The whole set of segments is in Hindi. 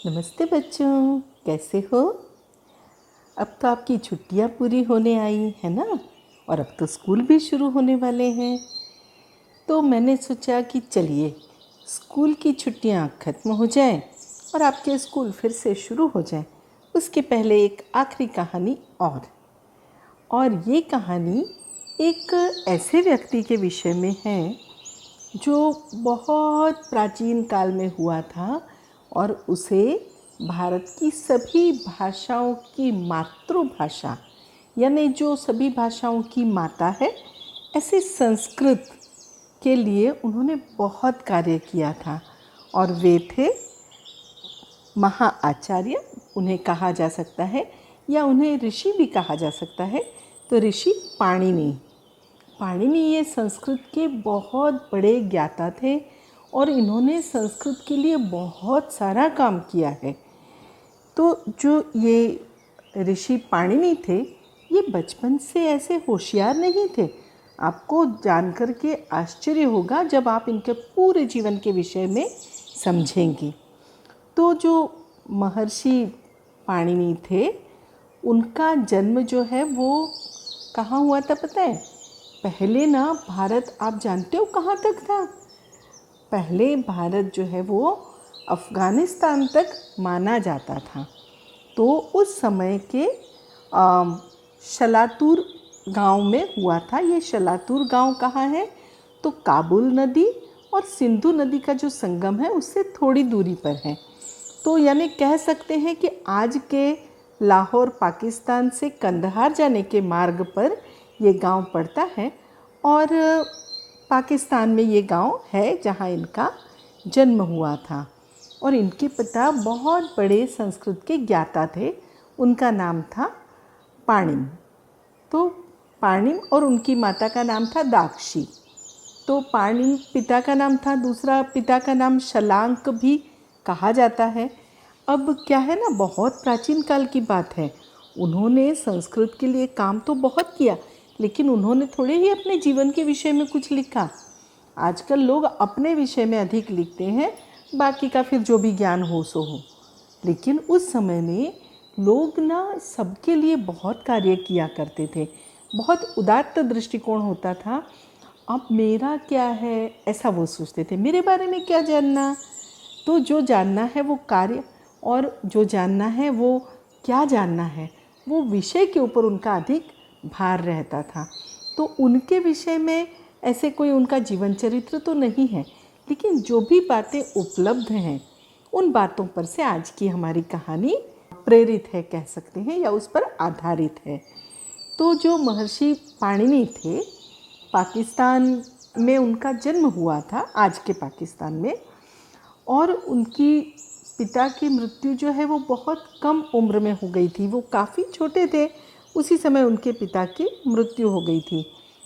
नमस्ते बच्चों, कैसे हो। अब तो आपकी छुट्टियां पूरी होने आई है ना। और अब तो स्कूल भी शुरू होने वाले हैं। तो मैंने सोचा कि चलिए स्कूल की छुट्टियां ख़त्म हो जाएं और आपके स्कूल फिर से शुरू हो जाएं। उसके पहले एक आखिरी कहानी और ये कहानी एक ऐसे व्यक्ति के विषय में है जो बहुत प्राचीन काल में हुआ था और उसे भारत की सभी भाषाओं की मातृभाषा यानी जो सभी भाषाओं की माता है, ऐसे संस्कृत के लिए उन्होंने बहुत कार्य किया था। और वे थे महाआचार्य, उन्हें कहा जा सकता है या उन्हें ऋषि भी कहा जा सकता है। तो ऋषि पाणिनि ये संस्कृत के बहुत बड़े ज्ञाता थे और इन्होंने संस्कृत के लिए बहुत सारा काम किया है। तो जो ये ऋषि पाणिनि थे, ये बचपन से ऐसे होशियार नहीं थे। आपको जानकर के आश्चर्य होगा जब आप इनके पूरे जीवन के विषय में समझेंगे। तो जो महर्षि पाणिनि थे, उनका जन्म जो है वो कहाँ हुआ था पता है। पहले ना भारत, आप जानते हो कहाँ तक था। पहले भारत जो है वो अफ़गानिस्तान तक माना जाता था। तो उस समय के शलातूर गांव में हुआ था। ये शलातूर गांव कहाँ है, तो काबुल नदी और सिंधु नदी का जो संगम है उससे थोड़ी दूरी पर है। तो यानी कह सकते हैं कि आज के लाहौर पाकिस्तान से कंदहार जाने के मार्ग पर ये गांव पड़ता है। और पाकिस्तान में ये गांव है जहां इनका जन्म हुआ था। और इनके पिता बहुत बड़े संस्कृत के ज्ञाता थे। उनका नाम था पाणिनि। तो पाणिनि और उनकी माता का नाम था दाक्षी। तो पाणिनि पिता का नाम था, दूसरा पिता का नाम शलांक भी कहा जाता है। अब क्या है ना, बहुत प्राचीन काल की बात है। उन्होंने संस्कृत के लिए काम तो बहुत किया, लेकिन उन्होंने थोड़े ही अपने जीवन के विषय में कुछ लिखा। आजकल लोग अपने विषय में अधिक लिखते हैं, बाकी का फिर जो भी ज्ञान हो सो हो। लेकिन उस समय में लोग ना सबके लिए बहुत कार्य किया करते थे। बहुत उदात्त दृष्टिकोण होता था। अब मेरा क्या है, ऐसा वो सोचते थे। मेरे बारे में क्या जानना। तो जो जानना है वो कार्य, और जो जानना है वो क्या जानना है, वो विषय के ऊपर उनका अधिक भार रहता था। तो उनके विषय में ऐसे कोई उनका जीवन चरित्र तो नहीं है, लेकिन जो भी बातें उपलब्ध हैं उन बातों पर से आज की हमारी कहानी प्रेरित है, कह सकते हैं, या उस पर आधारित है। तो जो महर्षि पाणिनि थे, पाकिस्तान में उनका जन्म हुआ था, आज के पाकिस्तान में। और उनकी पिता की मृत्यु जो है वो बहुत कम उम्र में हो गई थी। वो काफ़ी छोटे थे, उसी समय उनके पिता की मृत्यु हो गई थी।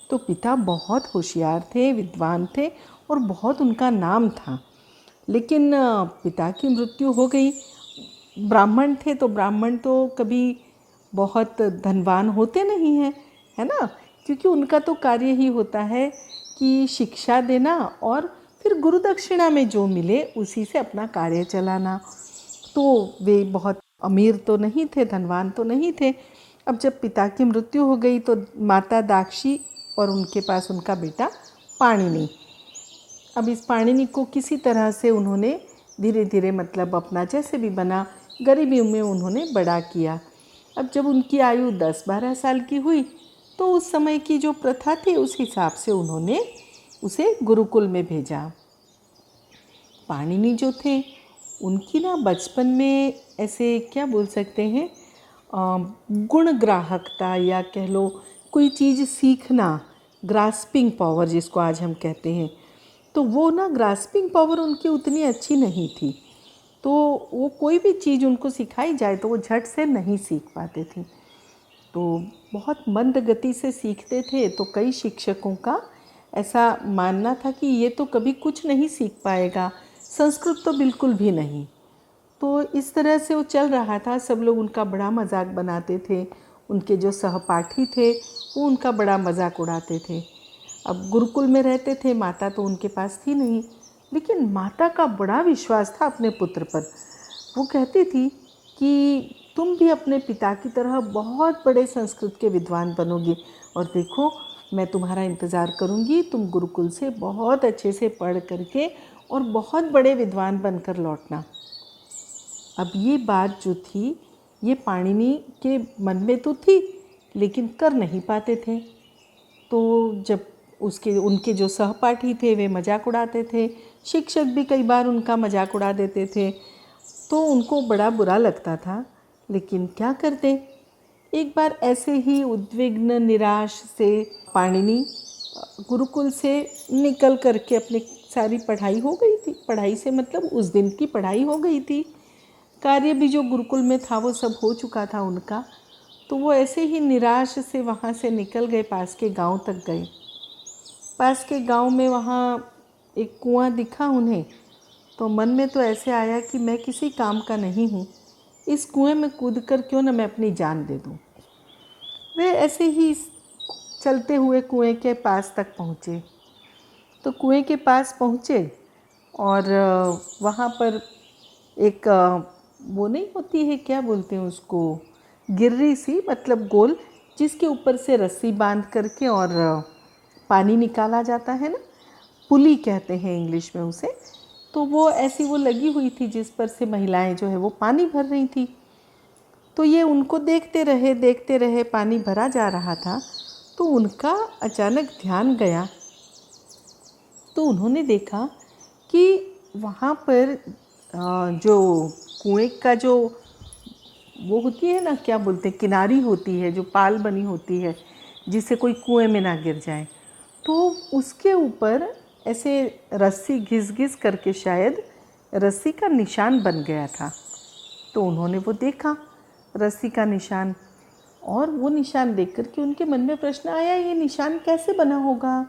तो पिता बहुत होशियार थे, विद्वान थे और बहुत उनका नाम था। लेकिन पिता की मृत्यु हो गई। ब्राह्मण थे, तो ब्राह्मण तो कभी बहुत धनवान होते नहीं हैं, है ना। क्योंकि उनका तो कार्य ही होता है कि शिक्षा देना और फिर गुरु दक्षिणा में जो मिले उसी से अपना कार्य चलाना। तो वे बहुत अमीर तो नहीं थे, धनवान तो नहीं थे। अब जब पिता की मृत्यु हो गई तो माता दाक्षी और उनके पास उनका बेटा पाणिनि। अब इस पाणिनि को किसी तरह से उन्होंने धीरे धीरे, मतलब अपना जैसे भी बना, गरीबी में उन्होंने बड़ा किया। अब जब उनकी आयु 10-12 साल की हुई तो उस समय की जो प्रथा थी उस हिसाब से उन्होंने उसे गुरुकुल में भेजा। पाणिनि जो थे उनकी ना बचपन में ऐसे क्या बोल सकते हैं, गुण ग्राहकता, या कह लो कोई चीज़ सीखना, ग्रास्पिंग पावर जिसको आज हम कहते हैं, तो वो ना ग्रास्पिंग पावर उनकी उतनी अच्छी नहीं थी। तो वो कोई भी चीज़ उनको सिखाई जाए तो वो झट से नहीं सीख पाते थे। तो बहुत मंद गति से सीखते थे। तो कई शिक्षकों का ऐसा मानना था कि ये तो कभी कुछ नहीं सीख पाएगा, संस्कृत तो बिल्कुल भी नहीं। तो इस तरह से वो चल रहा था। सब लोग उनका बड़ा मजाक बनाते थे। उनके जो सहपाठी थे वो उनका बड़ा मजाक उड़ाते थे। अब गुरुकुल में रहते थे, माता तो उनके पास थी नहीं, लेकिन माता का बड़ा विश्वास था अपने पुत्र पर। वो कहती थी कि तुम भी अपने पिता की तरह बहुत बड़े संस्कृत के विद्वान बनोगे, और देखो मैं तुम्हारा इंतज़ार करूँगी, तुम गुरुकुल से बहुत अच्छे से पढ़ करके और बहुत बड़े विद्वान बनकर लौटना। अब ये बात जो थी ये पाणिनि के मन में तो थी, लेकिन कर नहीं पाते थे। तो जब उनके जो सहपाठी थे वे मजाक उड़ाते थे, शिक्षक भी कई बार उनका मजाक उड़ा देते थे, तो उनको बड़ा बुरा लगता था। लेकिन क्या करते, एक बार ऐसे ही उद्विग्न निराश से पाणिनि गुरुकुल से निकल करके अपनी सारी पढ़ाई हो गई थी, पढ़ाई से मतलब उस दिन की पढ़ाई हो गई थी, कार्य भी जो गुरुकुल में था वो सब हो चुका था उनका। तो वो ऐसे ही निराश से वहाँ से निकल गए, पास के गांव तक गए। पास के गांव में वहाँ एक कुआं दिखा उन्हें, तो मन में तो ऐसे आया कि मैं किसी काम का नहीं हूँ, इस कुएं में कूदकर क्यों न मैं अपनी जान दे दूँ। वे ऐसे ही चलते हुए कुएं के पास तक पहुँचे। तो कुएं के पास पहुँचे और वहाँ पर एक वो नहीं होती है, क्या बोलते हैं उसको, गिर्री सी, मतलब गोल, जिसके ऊपर से रस्सी बांध करके और पानी निकाला जाता है ना, पुली कहते हैं इंग्लिश में उसे। तो वो ऐसी वो लगी हुई थी जिस पर से महिलाएं जो है वो पानी भर रही थी। तो ये उनको देखते रहे, पानी भरा जा रहा था। तो उनका अचानक ध्यान गया, तो उन्होंने देखा कि वहाँ पर जो कुएं का जो वो होती है ना, क्या बोलते हैं, किनारी होती है, जो पाल बनी होती है जिससे कोई कुएं में ना गिर जाए, तो उसके ऊपर ऐसे रस्सी घिस घिस करके शायद रस्सी का निशान बन गया था। तो उन्होंने वो देखा रस्सी का निशान, और वो निशान देख कर के उनके मन में प्रश्न आया, ये निशान कैसे बना होगा।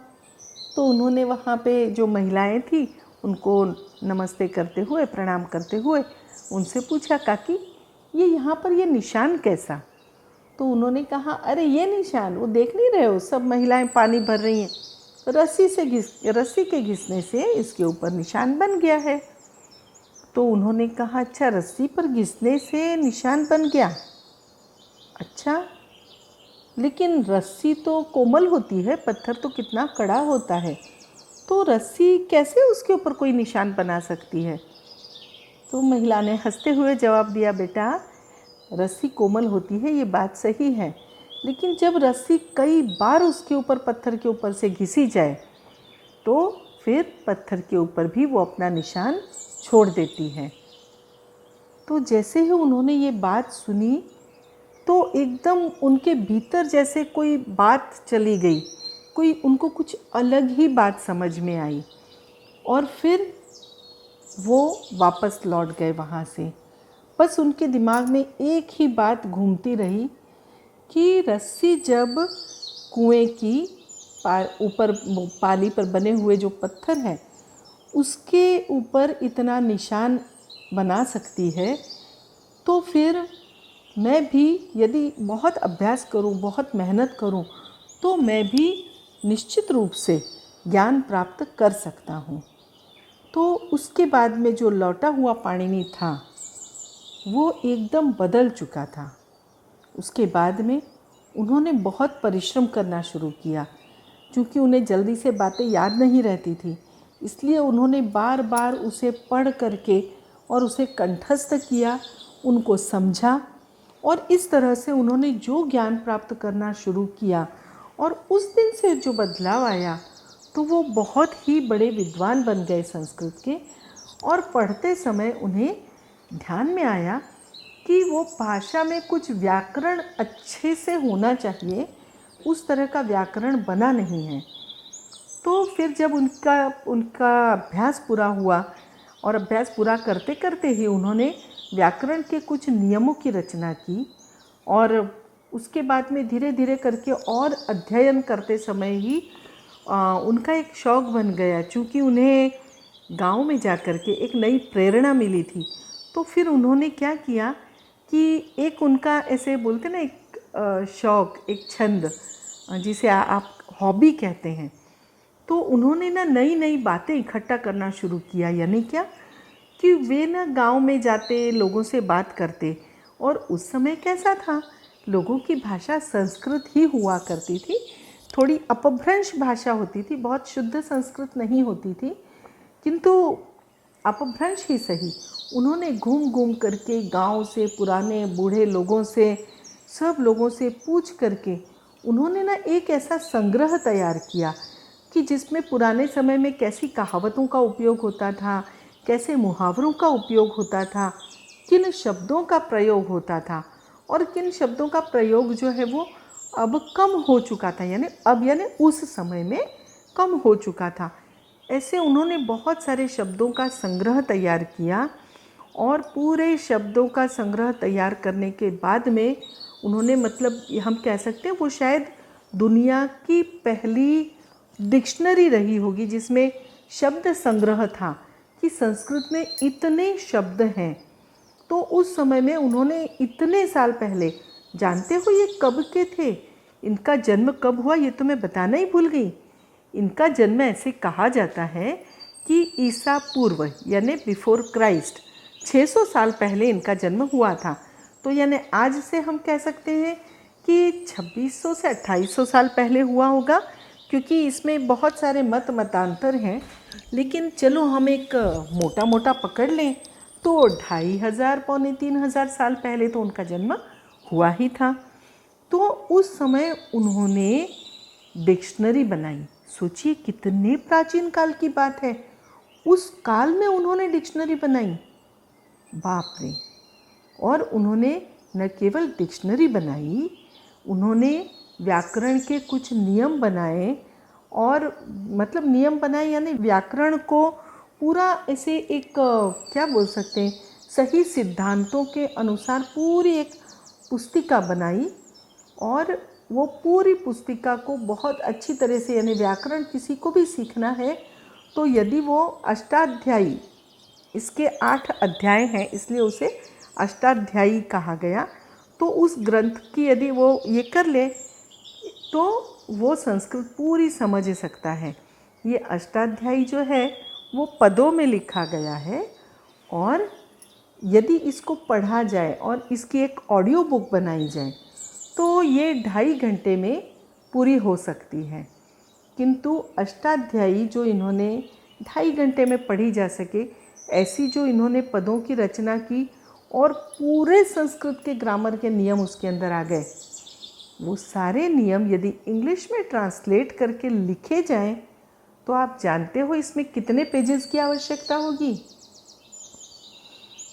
तो उन्होंने वहाँ पे जो महिलाएं थी उनको नमस्ते करते हुए, प्रणाम करते हुए उनसे पूछा, काकी ये यहाँ पर ये निशान कैसा। तो उन्होंने कहा, अरे ये निशान, वो देख नहीं रहे हो, सब महिलाएं पानी भर रही हैं, रस्सी के घिसने से इसके ऊपर निशान बन गया है। तो उन्होंने कहा, अच्छा रस्सी पर घिसने से निशान बन गया, अच्छा, लेकिन रस्सी तो कोमल होती है, पत्थर तो कितना कड़ा होता है, तो रस्सी कैसे उसके ऊपर कोई निशान बना सकती है। तो महिला ने हंसते हुए जवाब दिया, बेटा रस्सी कोमल होती है, ये बात सही है, लेकिन जब रस्सी कई बार उसके ऊपर, पत्थर के ऊपर से घिसी जाए, तो फिर पत्थर के ऊपर भी वो अपना निशान छोड़ देती है। तो जैसे ही उन्होंने ये बात सुनी, तो एकदम उनके भीतर जैसे कोई बात चली गई, कोई उनको कुछ अलग ही बात समझ में आई, और फिर वो वापस लौट गए वहाँ से। बस उनके दिमाग में एक ही बात घूमती रही कि रस्सी जब कुएं की ऊपर पाली पर बने हुए जो पत्थर है उसके ऊपर इतना निशान बना सकती है, तो फिर मैं भी यदि बहुत अभ्यास करूं, बहुत मेहनत करूं, तो मैं भी निश्चित रूप से ज्ञान प्राप्त कर सकता हूं। तो उसके बाद में जो लौटा हुआ पाणिनि था वो एकदम बदल चुका था। उसके बाद में उन्होंने बहुत परिश्रम करना शुरू किया, क्योंकि उन्हें जल्दी से बातें याद नहीं रहती थी, इसलिए उन्होंने बार बार उसे पढ़ करके और उसे कंठस्थ किया, उनको समझा, और इस तरह से उन्होंने जो ज्ञान प्राप्त करना शुरू किया, और उस दिन से जो बदलाव आया, तो वो बहुत ही बड़े विद्वान बन गए संस्कृत के। और पढ़ते समय उन्हें ध्यान में आया कि वो भाषा में कुछ व्याकरण अच्छे से होना चाहिए, उस तरह का व्याकरण बना नहीं है। तो फिर जब उनका अभ्यास पूरा हुआ, और अभ्यास पूरा करते करते ही उन्होंने व्याकरण के कुछ नियमों की रचना की, और उसके बाद में धीरे धीरे करके और अध्ययन करते समय ही उनका एक शौक़ बन गया, क्योंकि उन्हें गांव में जा कर के एक नई प्रेरणा मिली थी। तो फिर उन्होंने क्या किया कि एक उनका ऐसे बोलते ना, एक शौक़, एक छंद, जिसे आप हॉबी कहते हैं, तो उन्होंने ना नई नई बातें इकट्ठा करना शुरू किया। यानी क्या कि वे ना गांव में जाते, लोगों से बात करते। और उस समय कैसा था, लोगों की भाषा संस्कृत ही हुआ करती थी, थोड़ी अपभ्रंश भाषा होती थी, बहुत शुद्ध संस्कृत नहीं होती थी, किंतु अपभ्रंश ही सही। उन्होंने घूम घूम करके गांव से, पुराने बूढ़े लोगों से, सब लोगों से पूछ करके उन्होंने ना एक ऐसा संग्रह तैयार किया कि जिसमें पुराने समय में कैसी कहावतों का उपयोग होता था, कैसे मुहावरों का उपयोग होता था, किन शब्दों का प्रयोग होता था और किन शब्दों का प्रयोग जो है वो अब कम हो चुका था, यानी उस समय में कम हो चुका था। ऐसे उन्होंने बहुत सारे शब्दों का संग्रह तैयार किया और पूरे शब्दों का संग्रह तैयार करने के बाद में उन्होंने, मतलब हम कह सकते हैं वो शायद दुनिया की पहली डिक्शनरी रही होगी जिसमें शब्द संग्रह था कि संस्कृत में इतने शब्द हैं। तो उस समय में उन्होंने इतने साल पहले, जानते हो ये कब के थे, इनका जन्म कब हुआ ये तो मैं बताना ही भूल गई। इनका जन्म ऐसे कहा जाता है कि ईसा पूर्व यानी बिफोर क्राइस्ट 600 साल पहले इनका जन्म हुआ था। तो यानी आज से हम कह सकते हैं कि 2600 से 2800 साल पहले हुआ होगा, क्योंकि इसमें बहुत सारे मतांतर हैं। लेकिन चलो हम एक मोटा मोटा पकड़ लें तो 2500 पौने 3000 साल पहले तो उनका जन्म हुआ ही था। तो उस समय उन्होंने डिक्शनरी बनाई। सोचिए कितने प्राचीन काल की बात है, उस काल में उन्होंने डिक्शनरी बनाई, बाप रे। और उन्होंने न केवल डिक्शनरी बनाई, उन्होंने व्याकरण के कुछ नियम बनाए, और मतलब नियम बनाए यानी व्याकरण को पूरा ऐसे एक क्या बोल सकते हैं, सही सिद्धांतों के अनुसार पूरी एक पुस्तिका बनाई। और वो पूरी पुस्तिका को बहुत अच्छी तरह से, यानी व्याकरण किसी को भी सीखना है तो यदि वो अष्टाध्यायी, इसके 8 अध्याय हैं इसलिए उसे अष्टाध्यायी कहा गया, तो उस ग्रंथ की यदि वो ये कर ले तो वो संस्कृत पूरी समझ सकता है। ये अष्टाध्यायी जो है वो पदों में लिखा गया है, और यदि इसको पढ़ा जाए और इसकी एक ऑडियो बुक बनाई जाए तो ये 2.5 घंटे में पूरी हो सकती है। किंतु अष्टाध्यायी जो इन्होंने 2.5 घंटे में पढ़ी जा सके, ऐसी जो इन्होंने पदों की रचना की और पूरे संस्कृत के ग्रामर के नियम उसके अंदर आ गए, वो सारे नियम यदि इंग्लिश में ट्रांसलेट करके लिखे जाएं तो आप जानते हो इसमें कितने पेजेस की आवश्यकता होगी।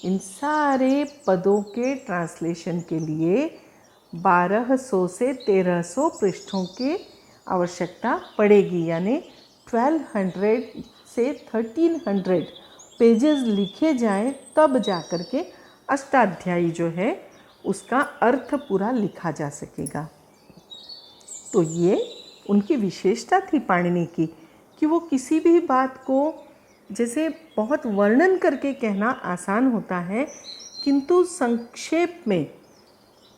इन सारे पदों के ट्रांसलेशन के लिए 1200 से 1300 पृष्ठों की आवश्यकता पड़ेगी, यानी 1200 से 1300 पेजेस लिखे जाएं तब जा कर के अष्टाध्यायी जो है उसका अर्थ पूरा लिखा जा सकेगा। तो ये उनकी विशेषता थी पाणिनि की कि वो किसी भी बात को, जैसे बहुत वर्णन करके कहना आसान होता है किंतु संक्षेप में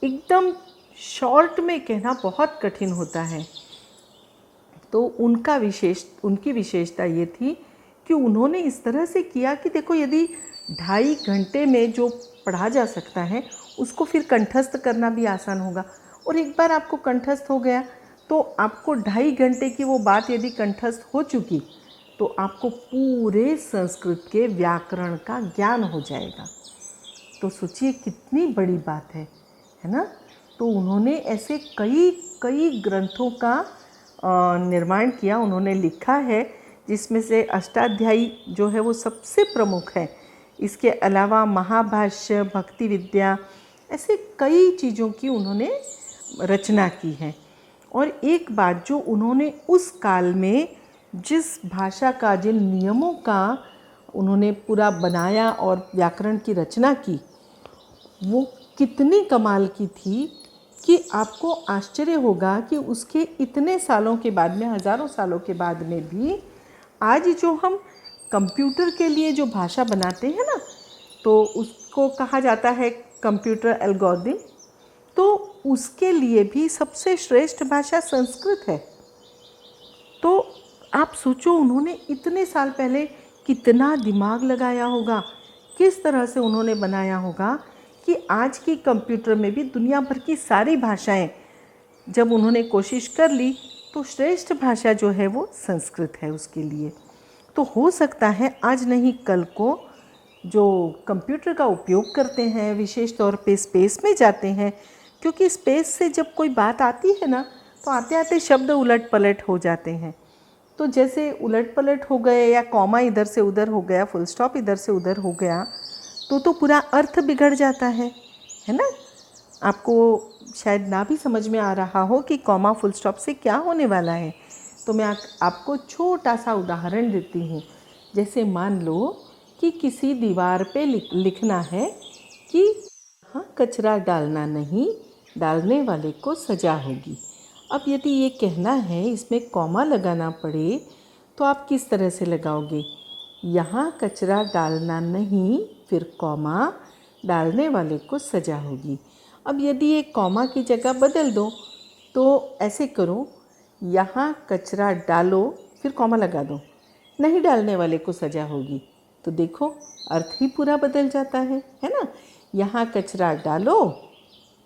एकदम शॉर्ट में कहना बहुत कठिन होता है। तो उनकी विशेषता ये थी कि उन्होंने इस तरह से किया कि देखो, यदि 2.5 घंटे में जो पढ़ा जा सकता है उसको फिर कंठस्थ करना भी आसान होगा, और एक बार आपको कंठस्थ हो गया तो आपको 2.5 घंटे की वो बात यदि कंठस्थ हो चुकी तो आपको पूरे संस्कृत के व्याकरण का ज्ञान हो जाएगा। तो सोचिए कितनी बड़ी बात है ना। तो उन्होंने ऐसे कई ग्रंथों का निर्माण किया, उन्होंने लिखा है, जिसमें से अष्टाध्यायी जो है वो सबसे प्रमुख है। इसके अलावा महाभाष्य, भक्ति विद्या, ऐसे कई चीज़ों की उन्होंने रचना की है। और एक बात जो उन्होंने उस काल में जिस भाषा का, जिन नियमों का उन्होंने पूरा बनाया और व्याकरण की रचना की, वो कितनी कमाल की थी कि आपको आश्चर्य होगा कि उसके इतने सालों के बाद में, हज़ारों सालों के बाद में भी आज जो हम कंप्यूटर के लिए जो भाषा बनाते हैं ना, तो उसको कहा जाता है कंप्यूटर एल्गोरिथम, तो उसके लिए भी सबसे श्रेष्ठ भाषा संस्कृत है। तो आप सोचो उन्होंने इतने साल पहले कितना दिमाग लगाया होगा, किस तरह से उन्होंने बनाया होगा कि आज की कंप्यूटर में भी दुनिया भर की सारी भाषाएं जब उन्होंने कोशिश कर ली तो श्रेष्ठ भाषा जो है वो संस्कृत है उसके लिए। तो हो सकता है आज नहीं कल को जो कंप्यूटर का उपयोग करते हैं, विशेष तौर पे स्पेस में जाते हैं, क्योंकि स्पेस से जब कोई बात आती है ना तो आते आते शब्द उलट पलट हो जाते हैं। तो जैसे उलट पलट हो गए या कॉमा इधर से उधर हो गया, फुल स्टॉप इधर से उधर हो गया तो पूरा अर्थ बिगड़ जाता है ना। आपको शायद ना भी समझ में आ रहा हो कि कॉमा फुल स्टॉप से क्या होने वाला है। तो मैं आपको छोटा सा उदाहरण देती हूँ। जैसे मान लो कि किसी दीवार पे लिखना है कि हाँ, कचरा डालना नहीं, डालने वाले को सज़ा होगी। अब यदि ये कहना है, इसमें कॉमा लगाना पड़े तो आप किस तरह से लगाओगे? यहाँ कचरा डालना नहीं, फिर कॉमा, डालने वाले को सज़ा होगी। अब यदि एक कॉमा की जगह बदल दो तो ऐसे करो, यहाँ कचरा डालो, फिर कॉमा लगा दो, नहीं डालने वाले को सज़ा होगी। तो देखो अर्थ ही पूरा बदल जाता है ना। यहाँ कचरा डालो,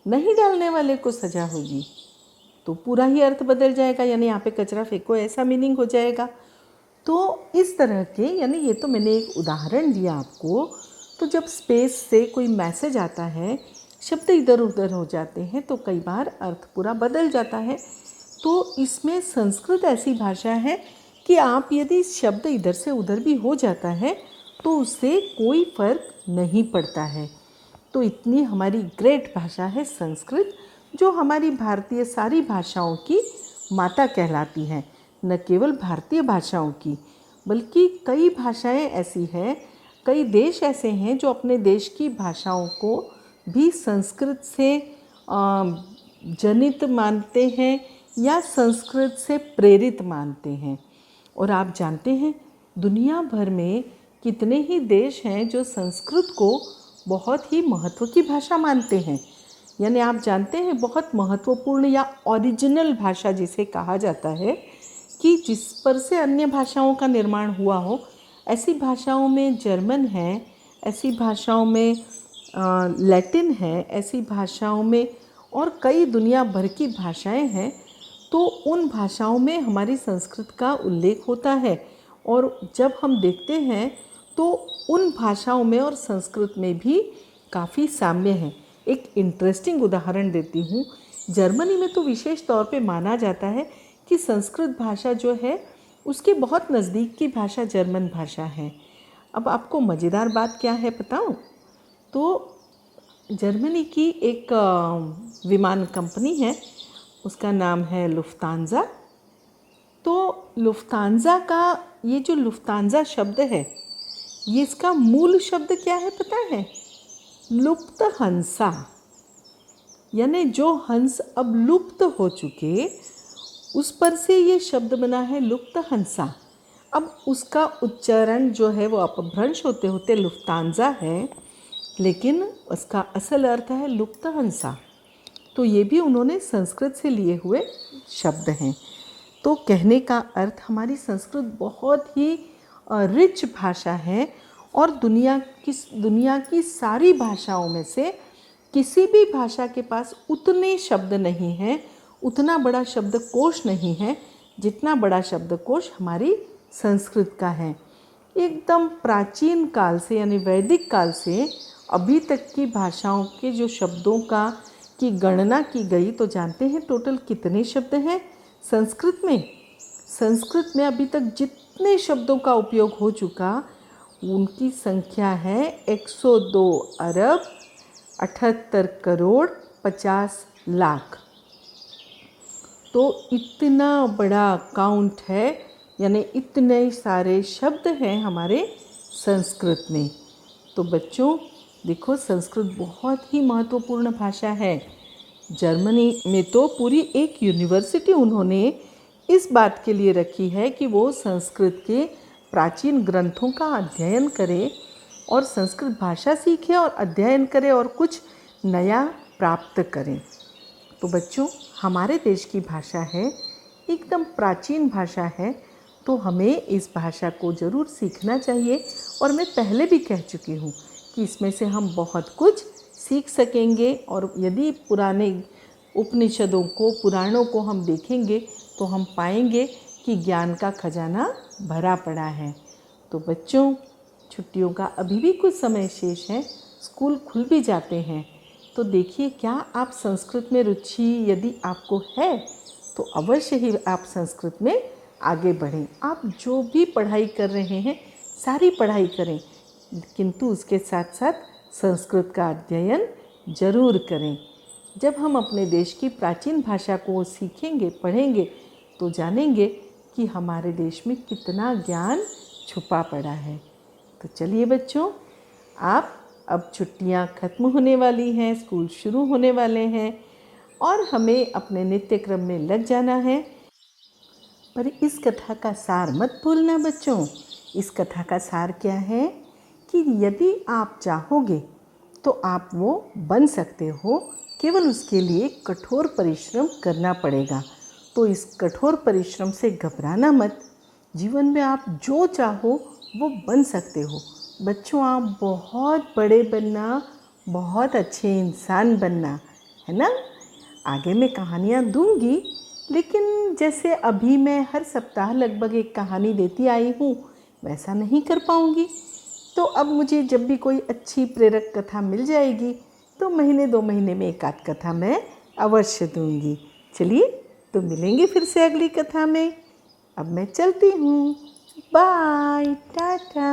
नहीं डालने वाले को सज़ा होगी, तो पूरा ही अर्थ बदल जाएगा, यानी यहाँ पे कचरा फेंको ऐसा मीनिंग हो जाएगा। तो इस तरह के, यानी ये तो मैंने एक उदाहरण दिया आपको। तो जब स्पेस से कोई मैसेज आता है, शब्द इधर उधर हो जाते हैं तो कई बार अर्थ पूरा बदल जाता है। तो इसमें संस्कृत ऐसी भाषा है कि आप यदि शब्द इधर से उधर भी हो जाता है तो उससे कोई फ़र्क नहीं पड़ता है। तो इतनी हमारी ग्रेट भाषा है संस्कृत, जो हमारी भारतीय सारी भाषाओं की माता कहलाती है। न केवल भारतीय भाषाओं की, बल्कि कई भाषाएं ऐसी हैं, कई देश ऐसे हैं जो अपने देश की भाषाओं को भी संस्कृत से जनित मानते हैं या संस्कृत से प्रेरित मानते हैं। और आप जानते हैं दुनिया भर में कितने ही देश हैं जो संस्कृत को बहुत ही महत्व की भाषा मानते हैं। यानी आप जानते हैं बहुत महत्वपूर्ण या ओरिजिनल भाषा जिसे कहा जाता है कि जिस पर से अन्य भाषाओं का निर्माण हुआ हो, ऐसी भाषाओं में जर्मन है, ऐसी भाषाओं में लैटिन है, ऐसी भाषाओं में और कई दुनिया भर की भाषाएं हैं। तो उन भाषाओं में हमारी संस्कृत का उल्लेख होता है और जब हम देखते हैं तो उन भाषाओं में और संस्कृत में भी काफ़ी साम्य है। एक इंटरेस्टिंग उदाहरण देती हूँ। जर्मनी में तो विशेष तौर पे माना जाता है कि संस्कृत भाषा जो है उसके बहुत नज़दीक की भाषा जर्मन भाषा है। अब आपको मज़ेदार बात क्या है बताऊँ? तो जर्मनी की एक विमान कंपनी है, उसका नाम है लुफ्तांज़ा। तो लुफ्तांज़ा का ये जो लुफ्तांज़ा शब्द है, ये इसका मूल शब्द क्या है पता है? लुप्त हंसा। यानी जो हंस अब लुप्त हो चुके, उस पर से ये शब्द बना है लुप्त हंसा। अब उसका उच्चारण जो है वो अपभ्रंश होते होते लुफ्तांज़ा है, लेकिन उसका असल अर्थ है लुप्त हंसा। तो ये भी उन्होंने संस्कृत से लिए हुए शब्द हैं। तो कहने का अर्थ हमारी संस्कृत बहुत ही रिच भाषा है और दुनिया की सारी भाषाओं में से किसी भी भाषा के पास उतने शब्द नहीं हैं, उतना बड़ा शब्दकोश नहीं है जितना बड़ा शब्दकोश हमारी संस्कृत का है। एकदम प्राचीन काल से यानी वैदिक काल से अभी तक की भाषाओं के जो शब्दों की गणना की गई तो जानते हैं टोटल कितने शब्द हैं संस्कृत में? संस्कृत में अभी तक जितने शब्दों का उपयोग हो चुका उनकी संख्या है 102 अरब 78 करोड़ 50 लाख। तो इतना बड़ा काउंट है, यानी इतने सारे शब्द हैं हमारे संस्कृत में। तो बच्चों देखो, संस्कृत बहुत ही महत्वपूर्ण भाषा है। जर्मनी में तो पूरी एक यूनिवर्सिटी उन्होंने इस बात के लिए रखी है कि वो संस्कृत के प्राचीन ग्रंथों का अध्ययन करे और संस्कृत भाषा सीखे और अध्ययन करे और कुछ नया प्राप्त करें। तो बच्चों, हमारे देश की भाषा है, एकदम प्राचीन भाषा है, तो हमें इस भाषा को ज़रूर सीखना चाहिए। और मैं पहले भी कह चुकी हूँ कि इसमें से हम बहुत कुछ सीख सकेंगे। और यदि पुराने उपनिषदों को, पुराणों को हम देखेंगे तो हम पाएंगे कि ज्ञान का खजाना भरा पड़ा है। तो बच्चों, छुट्टियों का अभी भी कुछ समय शेष है, स्कूल खुल भी जाते हैं। तो देखिए, क्या आप संस्कृत में रुचि यदि आपको है तो अवश्य ही आप संस्कृत में आगे बढ़ें। आप जो भी पढ़ाई कर रहे हैं सारी पढ़ाई करें, किंतु उसके साथ साथ संस्कृत का अध्ययन जरूर करें। जब हम अपने देश की प्राचीन भाषा को सीखेंगे, पढ़ेंगे, तो जानेंगे कि हमारे देश में कितना ज्ञान छुपा पड़ा है। तो चलिए बच्चों, आप अब छुट्टियां खत्म होने वाली हैं, स्कूल शुरू होने वाले हैं और हमें अपने नित्य क्रम में लग जाना है। पर इस कथा का सार मत भूलना बच्चों। इस कथा का सार क्या है कि यदि आप चाहोगे तो आप वो बन सकते हो, केवल उसके लिए कठोर परिश्रम करना पड़ेगा। तो इस कठोर परिश्रम से घबराना मत। जीवन में आप जो चाहो वो बन सकते हो। बच्चों, आप बहुत बड़े बनना, बहुत अच्छे इंसान बनना, है ना। आगे मैं कहानियाँ दूंगी, लेकिन जैसे अभी मैं हर सप्ताह लगभग एक कहानी देती आई हूँ, वैसा नहीं कर पाऊँगी। तो अब मुझे जब भी कोई अच्छी प्रेरक कथा मिल जाएगी तो महीने 2 महीने में एक आध कथा मैं अवश्य दूंगी। चलिए, तो मिलेंगे फिर से अगली कथा में। अब मैं चलती हूँ। बाय, टाटा।